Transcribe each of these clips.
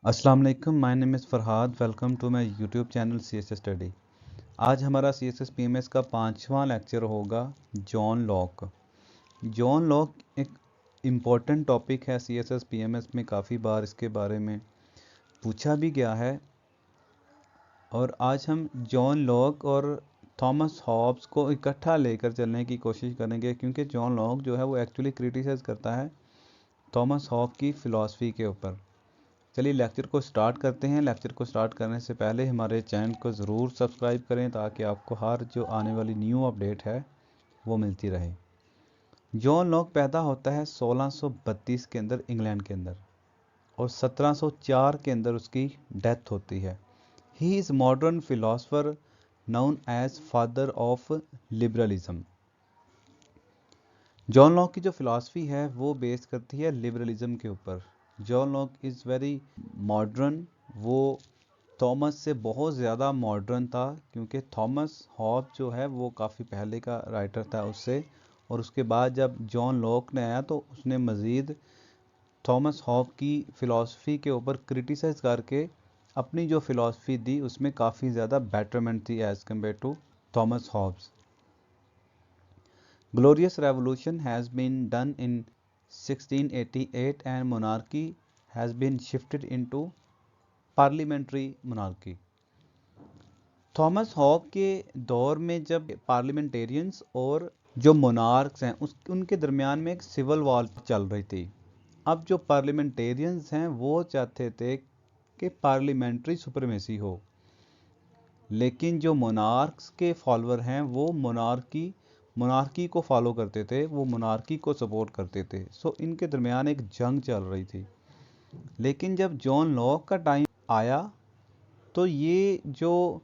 अस्सलाम वालेकुम, my name is Farhad. Welcome to my YouTube channel CSS study. आज हमारा सीएसएस पीएमएस का 5वां लेक्चर होगा जॉन लॉक। जॉन लॉक एक इम्पॉर्टेंट टॉपिक है सीएसएस पीएमएस में, काफ़ी बार इसके बारे में पूछा भी गया है। और आज हम जॉन लॉक और थॉमस हॉब्स को इकट्ठा लेकर चलने की कोशिश करेंगे, क्योंकि जॉन लॉक जो है वो एक्चुअली क्रिटिसाइज़ करता है थॉमस हॉब की फ़िलॉसफ़ी के ऊपर। चलिए लेक्चर को स्टार्ट करते हैं। लेक्चर को स्टार्ट करने से पहले हमारे चैनल को ज़रूर सब्सक्राइब करें ताकि आपको हर जो आने वाली न्यू अपडेट है वो मिलती रहे। जॉन लॉक पैदा होता है 1632 के अंदर इंग्लैंड के अंदर, और 1704 के अंदर उसकी डेथ होती है। He is modern philosopher known as father of liberalism. John Locke की जो फिलॉसफी है वो बेस करती है लिबरलिज्म के ऊपर। John Lok is very modern. वो थॉमस से बहुत ज़्यादा मॉडर्न था, क्योंकि थॉमस हॉब जो है वो काफ़ी पहले का राइटर था उससे। और उसके बाद जब जॉन लॉक ने आया तो उसने मज़ीद थॉमस हॉब की फ़िलॉसफी के ऊपर क्रिटिसाइज़ करके अपनी जो फ़िलॉसफी दी उसमें काफ़ी ज़्यादा बेटरमेंट थी as compare to Thomas Hobbes. Glorious Revolution has been done in 1688 and monarchy has been shifted into parliamentary monarchy. Thomas hob के दौर में जब पार्लियामेंटेरियंस और जो मोनार्क्स हैं उनके दरमियान में एक सिविल वॉर चल रही थी। अब जो पार्लियामेंटेरियंस हैं वो चाहते थे कि पार्लियामेंट्री सुप्रीमेसी हो, लेकिन जो मोनार्क्स के फॉलोअर हैं वो मोनार्की को फॉलो करते थे, वो मोनार्की को सपोर्ट करते थे। सो इनके दरमियान एक जंग चल रही थी। लेकिन जब जॉन लॉक का टाइम आया तो ये जो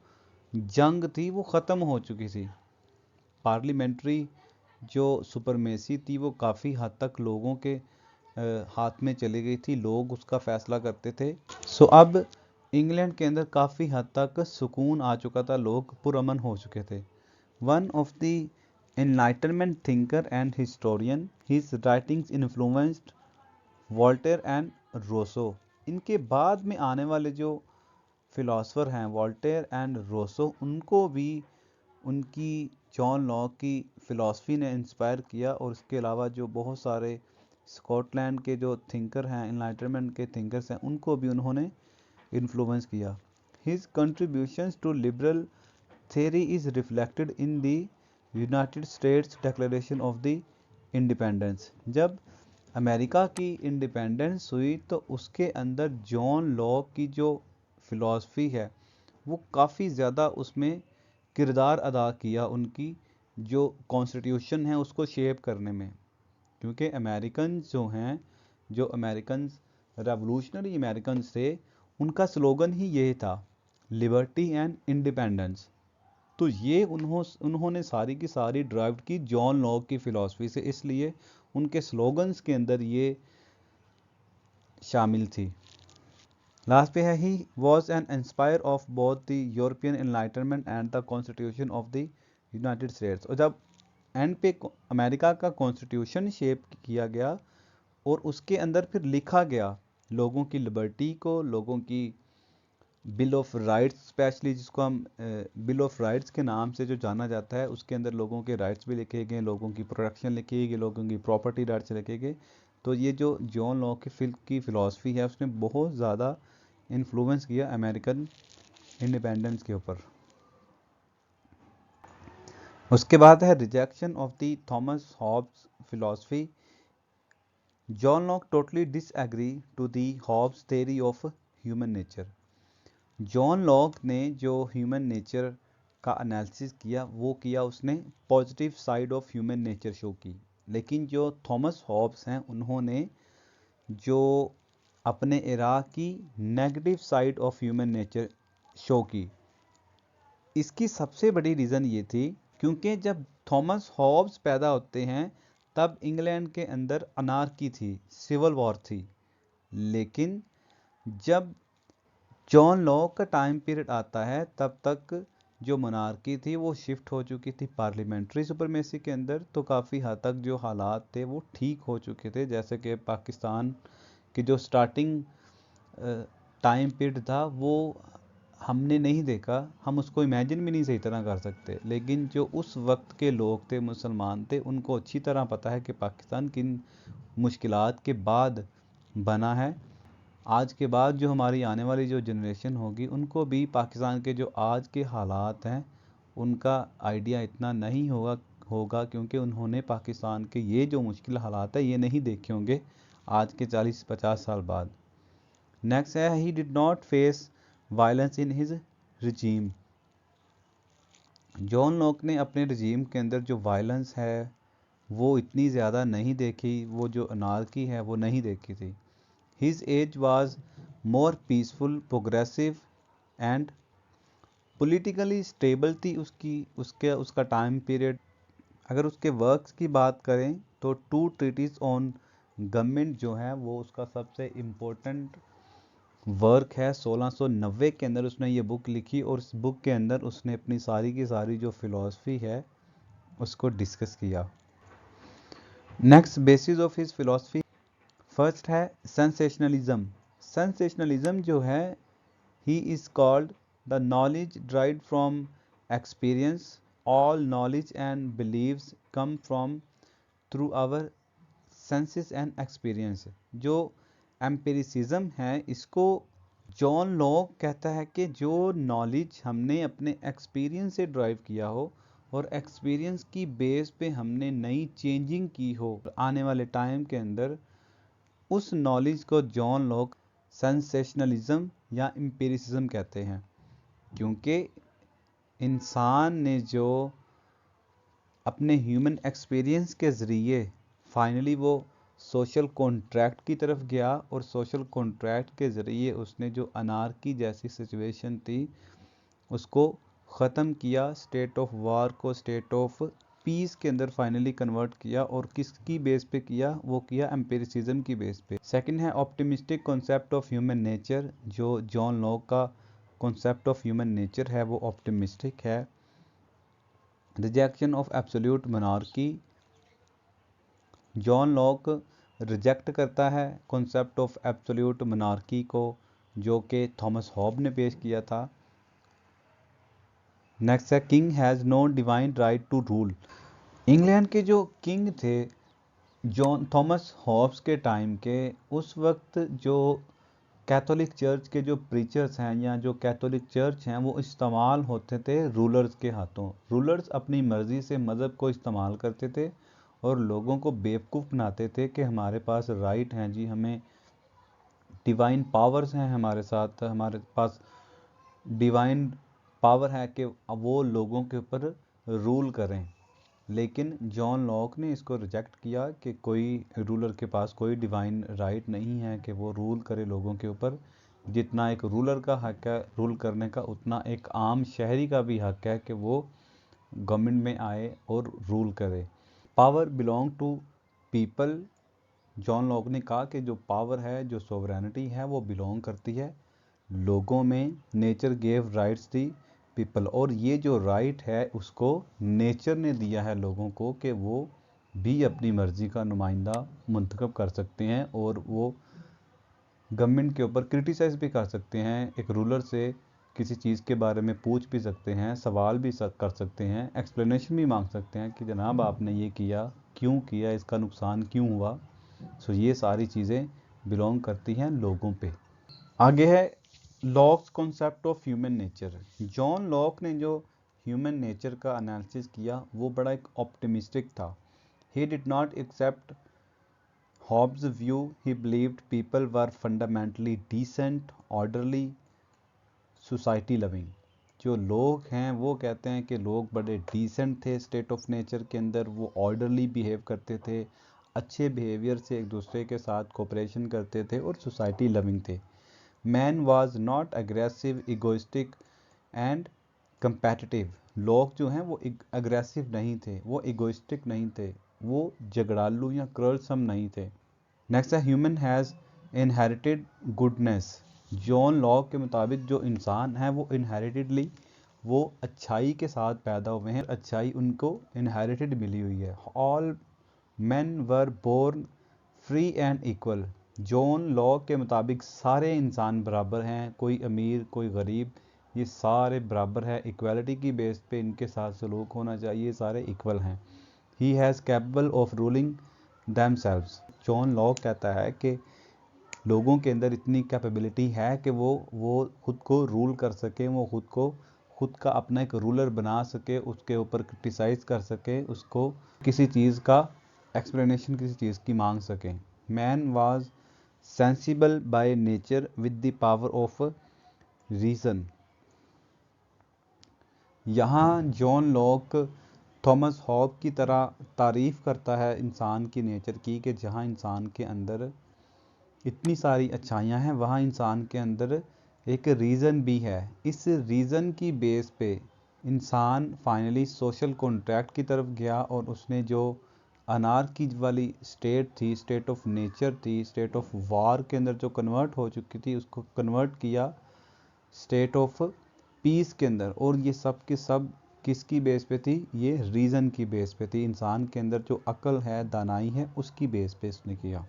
जंग थी वो ख़त्म हो चुकी थी। पार्लियामेंट्री जो सुपरमेसी थी वो काफ़ी हद तक लोगों के हाथ में चली गई थी, लोग उसका फैसला करते थे। सो अब इंग्लैंड के अंदर काफ़ी हद तक सुकून आ चुका था, लोग पुरअमन हो चुके थे। One of the enlightenment thinker and historian, his writings influenced Voltaire and Rousseau. इनके बाद में आने वाले जो फिलोसफर हैं वॉल्टेयर एंड रोसो, उनको भी उनकी जॉन लॉक की फ़िलॉसफी ने इंस्पायर किया। और इसके अलावा जो बहुत सारे स्कॉटलैंड के जो थिंकर हैं, एनलाइटनमेंट के थिंकर्स हैं, उनको भी उन्होंने इन्फ्लुएंस किया। His contributions to liberal theory is reflected in the United States declaration of the independence. जब अमेरिका की इंडिपेंडेंस हुई तो उसके अंदर जॉन लॉक की जो फ़िलॉसफी है वो काफ़ी ज़्यादा उसमें किरदार अदा किया, उनकी जो कॉन्स्टिट्यूशन है उसको शेप करने में। क्योंकि अमेरिकन जो हैं, जो अमेरिकन रेवोल्यूशनरी अमेरिकन थे, उनका स्लोगन ही यही था, लिबर्टी एंड इंडिपेंडेंस। तो ये उन्होंने सारी की सारी ड्राइव की जॉन लॉक की फ़िलॉसफी से, इसलिए उनके स्लोगन्स के अंदर ये शामिल थी। लास्ट पे है, he was an inspire of both the European enlightenment and the constitution of the United states. और जब एंड पे अमेरिका का कॉन्स्टिट्यूशन शेप किया गया और उसके अंदर फिर लिखा गया लोगों की लिबर्टी को, लोगों की बिल ऑफ राइट्स, स्पेशली जिसको हम बिल ऑफ राइट्स के नाम से जो जाना जाता है, उसके अंदर लोगों के राइट्स भी लिखे गए, लोगों की प्रोटेक्शन लिखी गई, लोगों की प्रॉपर्टी राइट्स लिखे गए। तो ये जो जॉन लॉक की फ़िलॉसफी है उसने बहुत ज़्यादा इन्फ्लुएंस किया अमेरिकन इंडिपेंडेंस के ऊपर। उसके बाद है rejection of the Thomas Hobbes philosophy. John Locke totally disagree to the Hobbes theory of human nature. John Locke ने जो ह्यूमन नेचर का एनालिसिस किया वो किया उसने positive side of human nature show की। लेकिन जो थॉमस हॉब्स हैं उन्होंने जो अपने इरा की negative side of human nature show की। इसकी सबसे बड़ी रीज़न ये थी क्योंकि जब थॉमस हॉब्स पैदा होते हैं तब इंग्लैंड के अंदर अनार्की थी, सिविल वॉर थी। लेकिन जब जॉन लॉक का टाइम पीरियड आता है तब तक जो मोनार्की थी वो शिफ्ट हो चुकी थी पार्लियामेंट्री सुपरमेसी के अंदर। तो काफ़ी हद तक जो हालात थे वो ठीक हो चुके थे। जैसे कि पाकिस्तान की जो स्टार्टिंग टाइम पीरियड था वो हमने नहीं देखा, हम उसको इमेजिन भी नहीं सही तरह कर सकते। लेकिन जो उस वक्त के लोग थे, मुसलमान थे, उनको अच्छी तरह पता है कि पाकिस्तान किन मुश्किलात के बाद बना है। आज के बाद जो हमारी आने वाली जो जनरेशन होगी उनको भी पाकिस्तान के जो आज के हालात हैं उनका आइडिया इतना नहीं होगा क्योंकि उन्होंने पाकिस्तान के ये जो मुश्किल हालात है ये नहीं देखे होंगे आज के 40-50 साल बाद। नेक्स्ट है, ही did not face violence in his regime. John Locke ने अपने रिजीम के अंदर जो वायलेंस है वो इतनी ज़्यादा नहीं देखी, वो जो अनार्की है वो नहीं देखी थी। His age was more peaceful, progressive and politically stable थी उसका टाइम पीरियड। अगर उसके वर्क्स की बात करें तो टू ट्रीटीज ऑन गवर्नमेंट जो है वो उसका सबसे इम्पोर्टेंट वर्क है। 1690 के अंदर उसने ये बुक लिखी और इस बुक के अंदर उसने अपनी सारी की सारी जो फिलॉसफी है उसको डिस्कस किया। Next basis of his philosophy, first है सेंसेशनलिज्म। सेंसेशनलिज्म जो है, he is called the knowledge derived from experience, all knowledge and believes come from through our senses and experience. जो एम्पिरिसिज्म है इसको जॉन लॉक कहता है कि जो नॉलेज हमने अपने एक्सपीरियंस से ड्राइव किया हो और एक्सपीरियंस की बेस पे हमने नई चेंजिंग की हो आने वाले टाइम के अंदर, उस नॉलेज को जॉन लॉक सेंसेशनलिज्म या एम्पिरिसिज्म कहते हैं। क्योंकि इंसान ने जो अपने ह्यूमन एक्सपीरियंस के ज़रिए फाइनली वो सोशल कॉन्ट्रैक्ट की तरफ गया और सोशल कॉन्ट्रैक्ट के ज़रिए उसने जो अनार्की जैसी सिचुएशन थी उसको ख़त्म किया, स्टेट ऑफ वार को स्टेट ऑफ पीस के अंदर फाइनली कन्वर्ट किया। और किसकी बेस पे किया? वो किया एम्पिरिसिज्म की बेस पे। सेकंड है optimistic concept of human nature. जो जॉन लॉक का कॉन्सेप्ट ऑफ ह्यूमन नेचर है वो ऑप्टिमिस्टिक है। Rejection of absolute monarchy, John Locke reject करता है कॉन्सेप्ट ऑफ एब्सोल्यूट मोनार्की को जो कि थॉमस हॉब ने पेश किया था। नेक्स्ट है king has no divine right to rule. England के जो किंग थे जॉन थॉमस हॉब्स के टाइम के, उस वक्त जो कैथोलिक चर्च के जो प्रीचर्स हैं या जो कैथोलिक चर्च हैं वो इस्तेमाल होते थे रूलर्स के हाथों। रूलर्स अपनी मर्ज़ी से मज़हब को इस्तेमाल करते थे और लोगों को बेवकूफ़ बनाते थे कि हमारे पास राइट हैं जी, हमें डिवाइन पावर्स हैं, हमारे साथ हमारे पास डिवाइन पावर है कि वो लोगों के ऊपर रूल करें। लेकिन जॉन लॉक ने इसको रिजेक्ट किया कि कोई रूलर के पास कोई डिवाइन राइट नहीं है कि वो रूल करे लोगों के ऊपर। जितना एक रूलर का हक है रूल करने का, उतना एक आम शहरी का भी हक है कि वो गवर्नमेंट में आए और रूल करे। Power belong to people. John Locke ने कहा कि जो पावर है, जो सोवरेनिटी है, वो बिलोंग करती है लोगों में। Nature gave rights the people, और ये जो राइट है उसको नेचर ने दिया है लोगों को कि वो भी अपनी मर्ज़ी का नुमाइंदा मुंतखब कर सकते हैं और वो गवर्नमेंट के ऊपर क्रिटिसाइज़ भी कर सकते हैं। एक रूलर से किसी चीज़ के बारे में पूछ भी सकते हैं, सवाल भी कर सकते हैं, एक्सप्लेनेशन भी मांग सकते हैं कि जनाब आपने ये किया, क्यों किया, इसका नुकसान क्यों हुआ। सो ये सारी चीज़ें बिलोंग करती हैं लोगों पे। आगे है locks concept of human nature. John Locke ने जो ह्यूमन नेचर का एनालिसिस किया वो बड़ा एक ऑप्टिमिस्टिक था। He did not accept Hobbes view. He believed people were fundamentally decent, orderly, society loving. जो लोग हैं वो कहते हैं कि लोग बड़े डिसेंट थे स्टेट ऑफ नेचर के अंदर, वो ऑर्डरली बिहेव करते थे, अच्छे बिहेवियर से एक दूसरे के साथ कोऑपरेशन करते थे और सोसाइटी लविंग थे। Man was not aggressive, egoistic and competitive. लोग जो हैं वो अग्रेसिव नहीं थे, वो इगोइस्टिक नहीं थे, वो झगड़ालू या क्रोलसम नहीं थे। नेक्स्ट है human has inherited goodness. John Locke के मुताबिक जो इंसान है वो इनहेरिटेडली वो अच्छाई के साथ पैदा हुए हैं, अच्छाई उनको इनहेरिटेड मिली हुई है। All men were born free and equal। John Locke के मुताबिक सारे इंसान बराबर हैं, कोई अमीर कोई गरीब, ये सारे बराबर है, इक्वालिटी की बेस पे इनके साथ सलूक होना चाहिए, सारे इक्वल हैं। He has capable of ruling themselves. John Locke कहता है कि लोगों के अंदर इतनी कैपेबिलिटी है कि वो खुद को रूल कर सके, वो खुद का अपना एक रूलर बना सके, उसके ऊपर क्रिटिसाइज कर सके, उसको किसी चीज़ का एक्सप्लेनेशन किसी चीज़ की मांग सके। Man was sensible by nature with the power of reason. यहाँ जॉन लॉक थॉमस हॉब की तरह तारीफ़ करता है इंसान की नेचर की, कि जहाँ इंसान के अंदर इतनी सारी अच्छाइयाँ हैं वहाँ इंसान के अंदर एक रीज़न भी है। इस रीज़न की बेस पे इंसान फाइनली सोशल कॉन्ट्रैक्ट की तरफ गया और उसने जो अनार्की वाली स्टेट थी, स्टेट ऑफ नेचर थी, स्टेट ऑफ वार के अंदर जो कन्वर्ट हो चुकी थी, उसको कन्वर्ट किया स्टेट ऑफ पीस के अंदर। और ये सब के सब किसकी बेस पे थी? ये रीज़न की बेस पे थी। इंसान के अंदर जो अक्ल है, दानाई है, उसकी बेस पे इसने किया।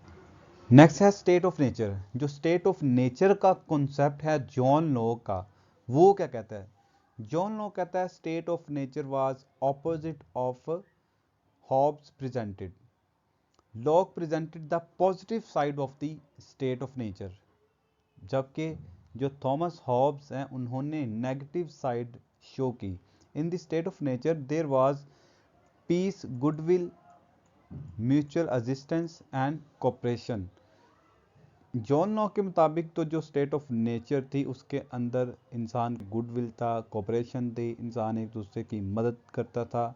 नेक्स्ट है स्टेट ऑफ नेचर। जो स्टेट ऑफ नेचर का कॉन्सेप्ट है जॉन लॉक का, वो क्या कहता है? जॉन लॉक कहता है state of nature was opposite of Hobbes presented. Locke presented the positive side of the state of nature, जबकि जो थॉमस हॉब्स हैं उन्होंने नेगेटिव साइड शो की। In the state of nature there was peace, goodwill, mutual assistance and cooperation. John Locke के मुताबिक तो जो state of nature थी उसके अंदर इंसान गुडविल था, कोऑपरेशन थी, इंसान एक दूसरे की मदद करता था,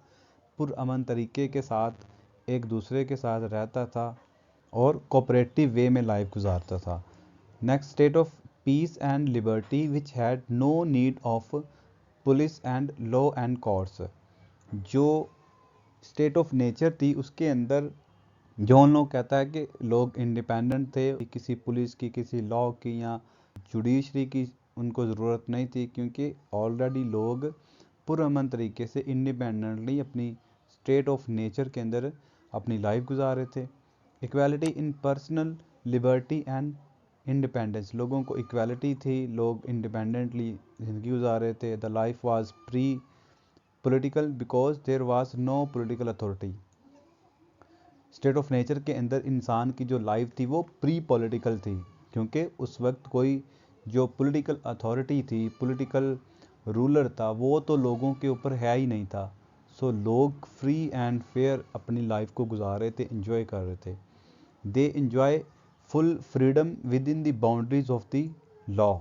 पुरअमन तरीके के साथ एक दूसरे के साथ रहता था और कोऑपरेटिव वे में लाइफ गुजारता था। Next state of peace and liberty which had no need of police and law and courts. जो स्टेट ऑफ नेचर थी उसके अंदर जॉन लॉक कहता है कि लोग इंडिपेंडेंट थे, किसी पुलिस की, किसी लॉ की या जुडिशरी की उनको ज़रूरत नहीं थी, क्योंकि ऑलरेडी लोग पुरअमन तरीके से इंडिपेंडेंटली अपनी स्टेट ऑफ नेचर के अंदर अपनी लाइफ गुजार रहे थे। Equality in personal liberty and independence. लोगों को इक्वालिटी थी, लोग इंडिपेंडेंटली ज़िंदगी गुजार रहे थे। The life was pre political because there was no political authority. State of nature के अंदर इंसान की जो लाइफ थी वो प्री पॉलिटिकल थी, क्योंकि उस वक्त कोई जो पॉलिटिकल अथॉरिटी थी, पॉलिटिकल रूलर था, वो तो लोगों के ऊपर है ही नहीं था। सो लोग फ्री एंड फेयर अपनी लाइफ को गुजार रहे थे, इंजॉय कर रहे थे। They enjoy full freedom with in the boundaries of the law.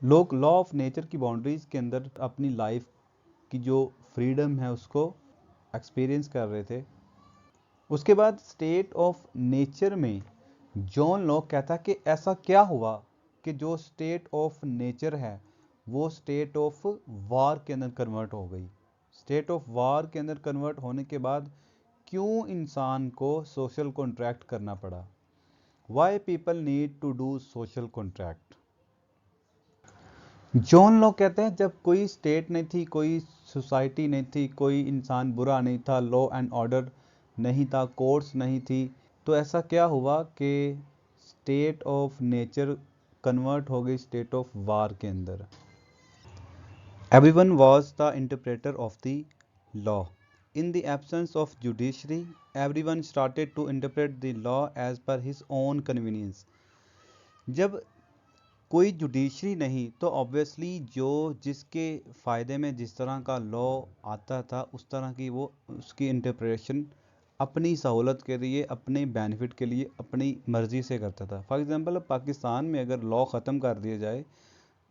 लोग लॉ ऑफ नेचर की बाउंड्रीज के अंदर अपनी लाइफ की जो फ्रीडम है उसको एक्सपीरियंस कर रहे थे। उसके बाद स्टेट ऑफ नेचर में जॉन लॉक कहता कि ऐसा क्या हुआ कि जो स्टेट ऑफ नेचर है वो स्टेट ऑफ वार के अंदर कन्वर्ट हो गई। स्टेट ऑफ वार के अंदर कन्वर्ट होने के बाद क्यों इंसान को सोशल कॉन्ट्रैक्ट करना पड़ा? Why people need to do social contract? John Locke कहते हैं जब कोई स्टेट नहीं थी, कोई सोसाइटी नहीं थी, कोई इंसान बुरा नहीं था, लॉ एंड ऑर्डर नहीं था, कोर्ट्स नहीं थी, तो ऐसा क्या हुआ कि स्टेट ऑफ नेचर कन्वर्ट हो गई स्टेट ऑफ वार के अंदर। Everyone was the interpreter of the law. In the absence of judiciary everyone started to interpret the law as per his own convenience. जब कोई जुडिशरी नहीं तो obviously जो जिसके फ़ायदे में जिस तरह का लॉ आता था उस तरह की वो उसकी इंटरप्रिटेशन अपनी सहूलत के लिए, अपने बेनिफिट के लिए, अपनी मर्ज़ी से करता था। फॉर एग्ज़ाम्पल पाकिस्तान में अगर लॉ ख़त्म कर दिया जाए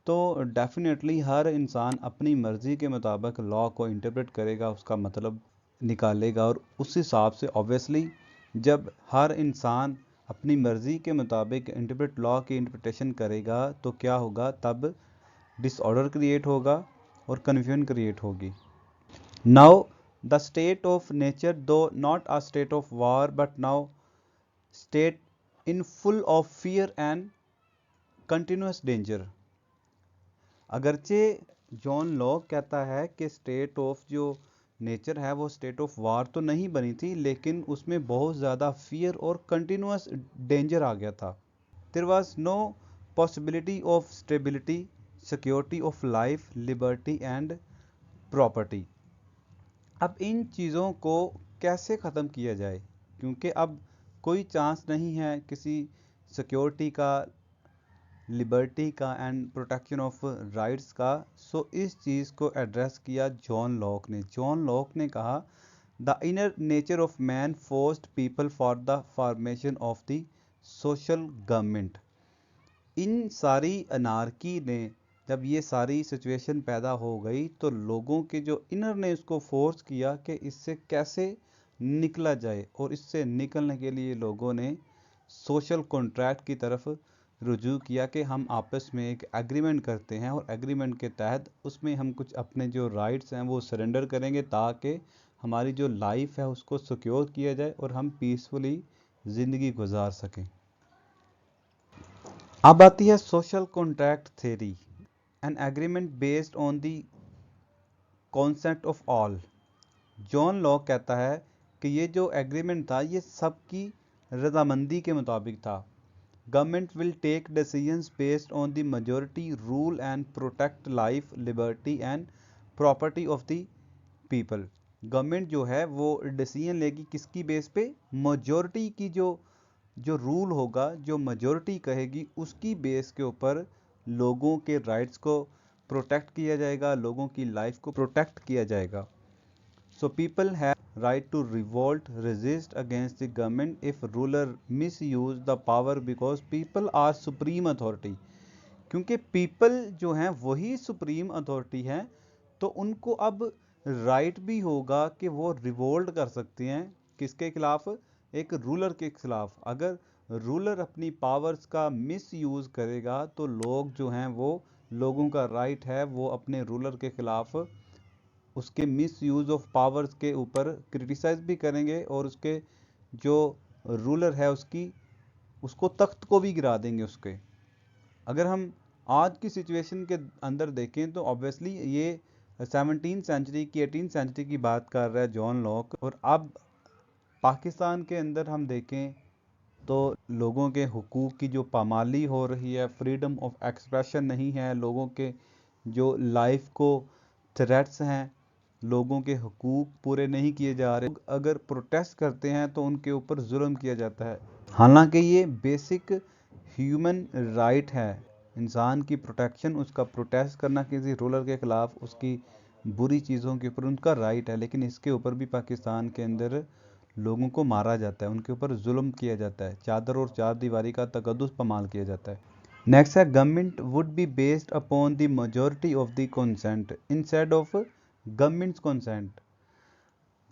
तो डेफिनेटली हर इंसान अपनी मर्ज़ी के मुताबिक लॉ को इंटरप्रेट करेगा, उसका मतलब निकालेगा, और उस हिसाब से ऑब्वियसली जब हर इंसान अपनी मर्ज़ी के मुताबिक इंटरप्रेट लॉ की इंटरप्रिटेशन करेगा तो क्या होगा? तब डिसऑर्डर क्रिएट होगा और कन्फ्यूजन क्रिएट होगी। Now the state of nature though not a state of war but now state in full of fear and continuous danger. अगरचे जॉन लॉक कहता है कि स्टेट ऑफ जो नेचर है वो स्टेट ऑफ वार तो नहीं बनी थी, लेकिन उसमें बहुत ज़्यादा फियर और कंटिन्यूस डेंजर आ गया था। there was no possibility of stability, security of life, liberty and property. अब इन चीज़ों को कैसे ख़त्म किया जाए, क्योंकि अब कोई चांस नहीं है किसी सिक्योरिटी का, लिबर्टी का एंड प्रोटेक्शन ऑफ राइट्स का। सो इस चीज़ को एड्रेस किया जॉन लॉक ने। जॉन लॉक ने कहा the inner nature of man forced people for the formation of the social government. इन सारी अनार्की ने जब ये सारी सिचुएशन पैदा हो गई तो लोगों के जो इनर ने उसको फोर्स किया कि इससे कैसे निकला जाए, और इससे निकलने के लिए लोगों ने सोशल कॉन्ट्रैक्ट की तरफ रुजू किया कि हम आपस में एक एग्रीमेंट करते हैं और एग्रीमेंट के तहत उसमें हम कुछ अपने जो राइट्स हैं वो सरेंडर करेंगे ताकि हमारी जो लाइफ है उसको सिक्योर किया जाए और हम पीसफुली ज़िंदगी गुजार सकें। अब आती है social contract theory, an agreement based on the concept of all. John Locke कहता है कि ये जो एग्रीमेंट था ये सबकी रजामंदी के मुताबिक था। Government will take decisions based on the majority rule and protect life, liberty and property of the people. Government जो है वो डिसीजन लेगी किसकी बेस पे? मेजॉरिटी की जो रूल होगा, जो मेजॉरिटी कहेगी उसकी बेस के ऊपर लोगों के राइट्स को प्रोटेक्ट किया जाएगा, लोगों की लाइफ को प्रोटेक्ट किया जाएगा। So people have right to revolt, resist against the government if ruler misuse the power because people are supreme authority. क्योंकि पीपल जो हैं वही सुप्रीम अथॉरिटी हैं, तो उनको अब राइट भी होगा कि वो रिवोल्ट कर सकते हैं। किसके खिलाफ? एक रूलर के खिलाफ। अगर रूलर अपनी पावर्स का मिसयूज करेगा तो लोग जो हैं वो, लोगों का राइट है वो अपने रूलर के खिलाफ उसके मिसयूज ऑफ पावर्स के ऊपर क्रिटिसाइज भी करेंगे और उसके जो रूलर है उसको तख्त को भी गिरा देंगे उसके। अगर हम आज की सिचुएशन के अंदर देखें तो ऑब्वियसली ये 17वीं सेंचुरी की 18वीं सेंचुरी की बात कर रहा है जॉन लॉक। और अब पाकिस्तान के अंदर हम देखें तो लोगों के हुकूक की जो पामाली हो रही है, फ्रीडम ऑफ एक्सप्रेशन नहीं है, लोगों के जो लाइफ को थ्रेट्स हैं, लोगों के हुकूक पूरे नहीं किए जा रहे। अगर प्रोटेस्ट करते हैं तो उनके ऊपर जुल्म किया जाता है, हालांकि ये बेसिक ह्यूमन राइट है इंसान की प्रोटेक्शन, उसका प्रोटेस्ट करना किसी रूलर के खिलाफ, उसकी बुरी चीज़ों के ऊपर उनका राइट है। लेकिन इसके ऊपर भी पाकिस्तान के अंदर लोगों को मारा जाता है, उनके ऊपर जुल्म किया जाता है, चादर और चार दीवारी का तकद्दुस पमाल किया जाता है। नेक्स्ट है government would be based upon the majority of the consent instead of governments consent.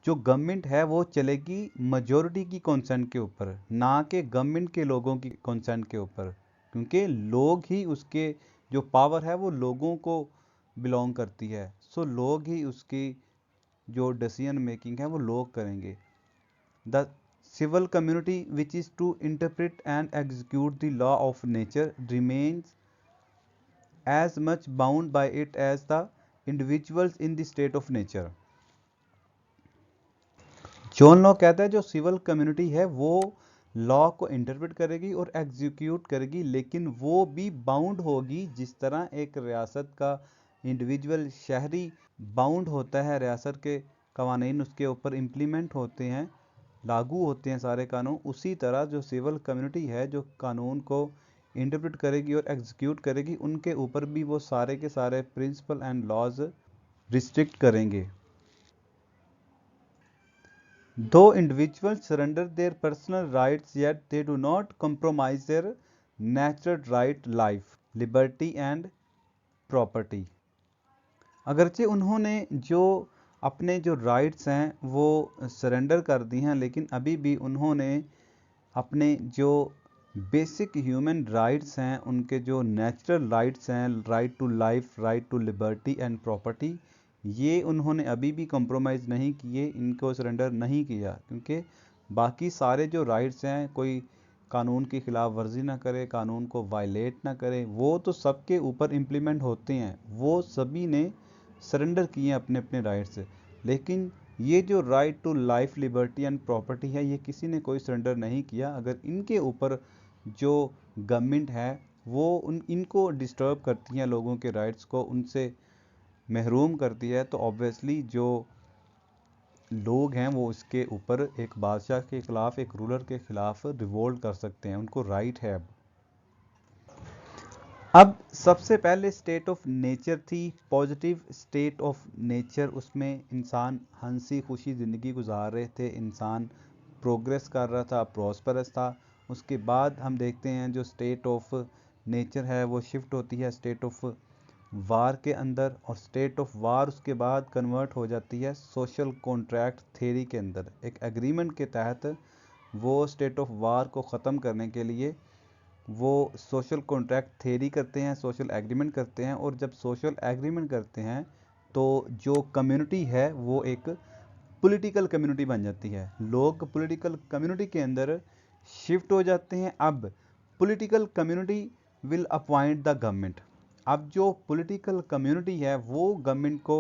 जो गवर्नमेंट है वो चलेगी मेजॉरिटी की कंसेंट के ऊपर, ना कि गवर्नमेंट के लोगों की कंसेंट के ऊपर, क्योंकि लोग ही उसके जो पावर है वो लोगों को बिलोंग करती है। सो लोग ही उसकी जो डिसीजन मेकिंग है वो लोग करेंगे। The civil community, which is to interpret and execute the law of nature, remains as much bound by it as the individuals in the state of nature. John Locke कहता है जो civil community है वो law को interpret करेगी और execute करेगी, लेकिन वो भी बाउंड होगी जिस तरह एक रियासत का इंडिविजुअल शहरी बाउंड होता है, रियासत के कवानीन उसके ऊपर इम्प्लीमेंट होते हैं, लागू होते हैं सारे कानून, उसी तरह जो सिविल कम्युनिटी है जो कानून को इंटरप्रेट करेगी और एग्जीक्यूट करेगी उनके ऊपर भी वो सारे के सारे प्रिंसिपल एंड लॉज रिस्ट्रिक्ट करेंगे। दो individuals surrender their personal rights yet they do not compromise there natural right, life, liberty and property. अगरचे उन्होंने जो अपने जो राइट्स हैं वो सरेंडर कर दी हैं, लेकिन अभी भी उन्होंने अपने जो बेसिक ह्यूमन राइट्स हैं, उनके जो नेचुरल राइट्स हैं, right to life, right to liberty and property, ये उन्होंने अभी भी कंप्रोमाइज़ नहीं किए, इनको सरेंडर नहीं किया, क्योंकि बाकी सारे जो राइट्स हैं, कोई कानून की खिलाफ वर्जी ना करे, कानून को वायलेट ना करे, वो तो सबके ऊपर इम्प्लीमेंट होते हैं, वो सभी ने सरेंडर किए अपने अपने राइट से। लेकिन ये जो right to life, liberty and property है, ये किसी ने कोई सरेंडर नहीं किया। अगर इनके ऊपर जो गवर्नमेंट है वो इनको डिस्टर्ब करती है, लोगों के राइट्स को उनसे महरूम करती है, तो ऑब्वियसली जो लोग हैं वो इसके ऊपर एक बादशाह के खिलाफ, एक रूलर के खिलाफ रिवोल्ट कर सकते हैं, उनको राइट है। अब सबसे पहले स्टेट ऑफ नेचर थी, पॉजिटिव स्टेट ऑफ नेचर। उसमें इंसान हंसी खुशी ज़िंदगी गुजार रहे थे, इंसान प्रोग्रेस कर रहा था, प्रॉस्परस था। उसके बाद हम देखते हैं जो स्टेट ऑफ नेचर है वो शिफ्ट होती है स्टेट ऑफ वार के अंदर, और स्टेट ऑफ वार उसके बाद कन्वर्ट हो जाती है सोशल कॉन्ट्रैक्ट थ्योरी के अंदर। एक एग्रीमेंट के तहत वो स्टेट ऑफ वार को ख़त्म करने के लिए वो सोशल कॉन्ट्रैक्ट थ्योरी करते हैं, सोशल एग्रीमेंट करते हैं, और जब सोशल एग्रीमेंट करते हैं तो जो कम्युनिटी है वो एक पॉलिटिकल कम्युनिटी बन जाती है, लोग पॉलिटिकल कम्युनिटी के अंदर शिफ्ट हो जाते हैं। अब political community will appoint the government. अब जो पॉलिटिकल कम्युनिटी है वो गवर्नमेंट को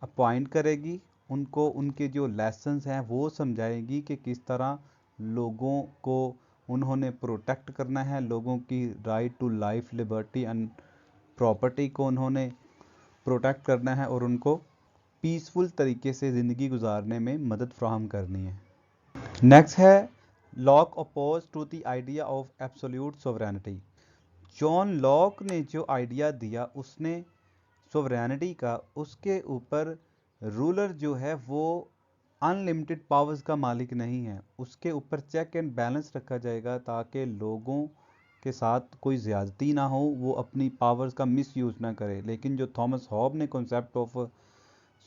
अपॉइंट करेगी, उनको उनके जो लेसन्स हैं वो समझाएगी कि किस तरह लोगों को उन्होंने प्रोटेक्ट करना है, लोगों की right to life, liberty and property को उन्होंने प्रोटेक्ट करना है, और उनको पीसफुल तरीके से ज़िंदगी गुजारने में मदद फ्राहम करनी है। नेक्स्ट है Locke oppose to the idea of absolute sovereignty. John Locke ने जो आइडिया दिया उसने सोवरेनिटी का, उसके ऊपर रूलर जो है वो अनलिमिटेड पावर्स का मालिक नहीं है, उसके ऊपर चेक एंड बैलेंस रखा जाएगा ताकि लोगों के साथ कोई ज़्यादती ना हो, वो अपनी पावर्स का मिसयूज़ ना करे। लेकिन जो थॉमस हॉब ने कॉन्सेप्ट ऑफ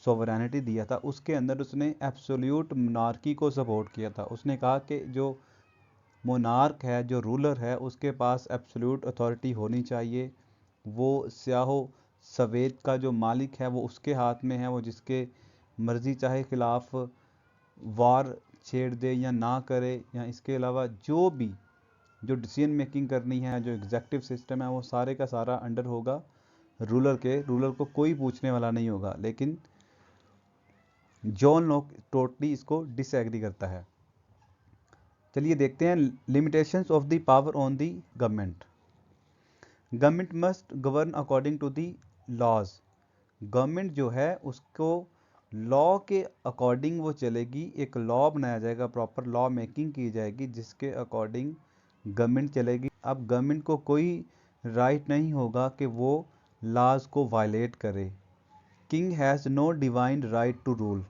सोवरेनिटी दिया था उसके अंदर उसने एब्सोल्यूट मोनार्की को सपोर्ट किया था। उसने कहा कि जो मोनार्क है, जो रूलर है, उसके पास एब्सोल्यूट अथॉरिटी होनी चाहिए, वो स्याहो सफ़ेद का जो मालिक है वो उसके हाथ में है, वो जिसके मर्ज़ी चाहे खिलाफ वार छेड़ दे या ना करे, या इसके अलावा जो भी जो डिसीजन मेकिंग करनी है, जो एग्जेक्टिव सिस्टम है, वो सारे का सारा अंडर होगा रूलर के। रूलर को कोई पूछने वाला नहीं होगा। लेकिन जॉन लॉक टोटली इसको डिसएग्री करता है। चलिए देखते हैं limitations of the power on the government. Government must govern according to the laws. Government जो है उसको लॉ के अकॉर्डिंग वो चलेगी, एक लॉ बनाया जाएगा, प्रॉपर लॉ मेकिंग की जाएगी जिसके अकॉर्डिंग गवर्नमेंट चलेगी। अब गवर्नमेंट को कोई राइट नहीं होगा कि वो लॉज को वायलेट करे। King has no divine right to rule.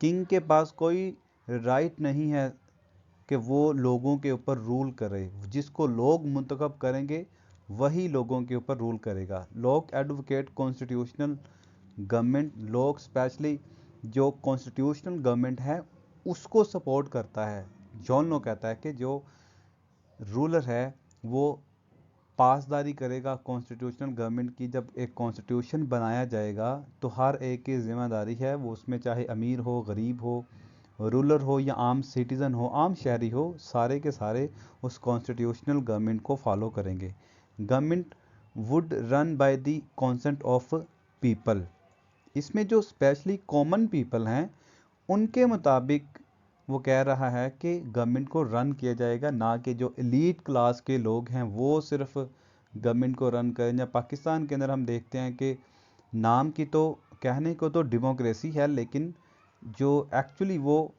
King के पास कोई राइट नहीं है कि वो लोगों के ऊपर रूल करे, जिसको लोग मुंतखब करेंगे वही लोगों के ऊपर रूल करेगा। लोग एडवोकेट कॉन्स्टिट्यूशनल गवर्नमेंट, लोग स्पेशली जो कॉन्स्टिट्यूशनल गवर्नमेंट है उसको सपोर्ट करता है। जॉन लो कहता है कि जो रूलर है वो पासदारी करेगा कॉन्स्टिट्यूशनल गवर्नमेंट की। जब एक कॉन्स्टिट्यूशन बनाया जाएगा तो हर एक की जिम्मेदारी है, वो उसमें चाहे अमीर हो, गरीब हो, रूलर हो या आम सिटीज़न हो, आम शहरी हो, सारे के सारे उस कॉन्स्टिट्यूशनल गवर्नमेंट को फॉलो करेंगे। Government would run by the consent of people. इसमें जो स्पेशली कॉमन पीपल हैं उनके मुताबिक वो कह रहा है कि गवर्नमेंट को रन किया जाएगा, ना कि जो एलीट क्लास के लोग हैं वो सिर्फ गवर्नमेंट को रन करें। या पाकिस्तान के अंदर हम देखते हैं कि नाम की तो कहने को तो डेमोक्रेसी है, लेकिन जो एक्चुअली वो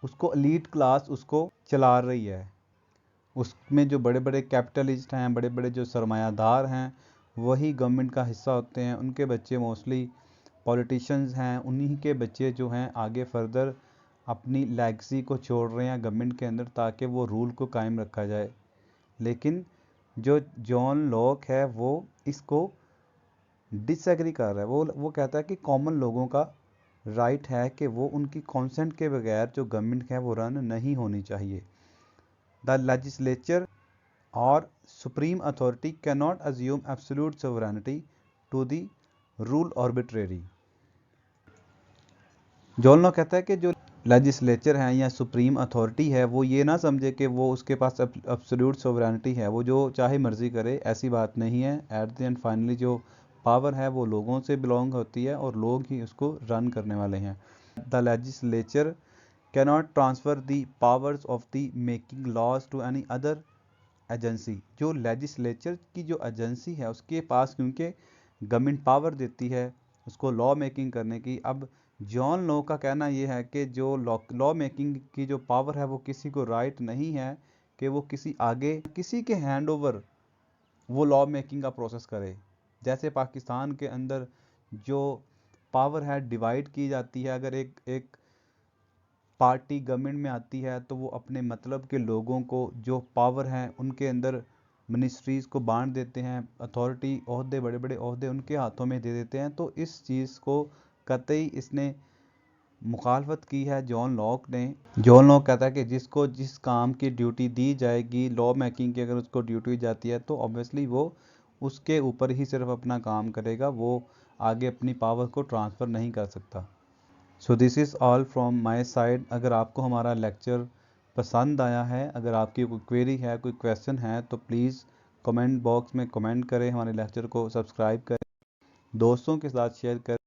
उसको एलीट क्लास उसको चला रही है। उसमें जो बड़े बड़े कैपिटलिस्ट हैं, बड़े बड़े जो सरमायादार हैं, वही गवर्नमेंट का हिस्सा होते हैं। उनके बच्चे मोस्टली पॉलिटिशियंस हैं, उन्हीं के बच्चे जो हैं आगे फर्दर अपनी लेगेसी को छोड़ रहे हैं गवर्नमेंट के अंदर ताकि वो रूल को कायम रखा जाए। लेकिन जो जॉन लॉक है वो इसको डिसएग्री कर रहा है। वो कहता है कि कॉमन लोगों का राइट है कि वो उनकी कॉन्सेंट के बगैर जो गवर्नमेंट है वो रन नहीं होनी चाहिए। द लेजिस्लेचर और supreme authority can not assume absolute sovereignty to the rule arbitrary. John Locke कहता है कि जो लेजिस्लेचर है या सुप्रीम अथॉरिटी है वो ये ना समझे कि वो उसके पास एब्सोल्यूट सोवरेनिटी है, वो जो चाहे मर्जी करे, ऐसी बात नहीं है। एट द एंड फाइनली जो पावर है वो लोगों से बिलोंग होती है और लोग ही उसको रन करने वाले हैं। The legislature cannot transfer the powers of the making laws to any other agency, जो लेजिस्लेचर की जो एजेंसी है उसके पास, क्योंकि गवर्नमेंट पावर देती है उसको लॉ मेकिंग करने की। अब जॉन लॉ का कहना ये है कि जो लॉ मेकिंग की जो पावर है वो किसी को राइट नहीं है कि वो किसी आगे किसी के हैंड ओवर वो लॉ मेकिंग का प्रोसेस करे। जैसे पाकिस्तान के अंदर जो पावर है डिवाइड की जाती है, अगर एक एक पार्टी गवर्नमेंट में आती है तो वो अपने मतलब के लोगों को जो पावर हैं उनके अंदर मिनिस्ट्रीज़ को बांट देते हैं, अथॉरिटी ओहदे बड़े बड़े ओहदे उनके हाथों में दे देते हैं। तो इस चीज़ को कतई इसने मुखालफत की है जॉन लॉक ने। जॉन लॉक कहता है कि जिसको जिस काम की ड्यूटी दी जाएगी लॉ मेकिंग की, अगर उसको ड्यूटी दी जाती है तो ऑब्वियसली वो उसके ऊपर ही सिर्फ अपना काम करेगा, वो आगे अपनी पावर को ट्रांसफ़र नहीं कर सकता। So this is all from my side. अगर आपको हमारा लेक्चर पसंद आया है, अगर आपकी कोई क्वेरी है, कोई क्वेश्चन है, तो प्लीज़ कमेंट बॉक्स में कमेंट करें, हमारे लेक्चर को सब्सक्राइब करें, दोस्तों के साथ शेयर करें।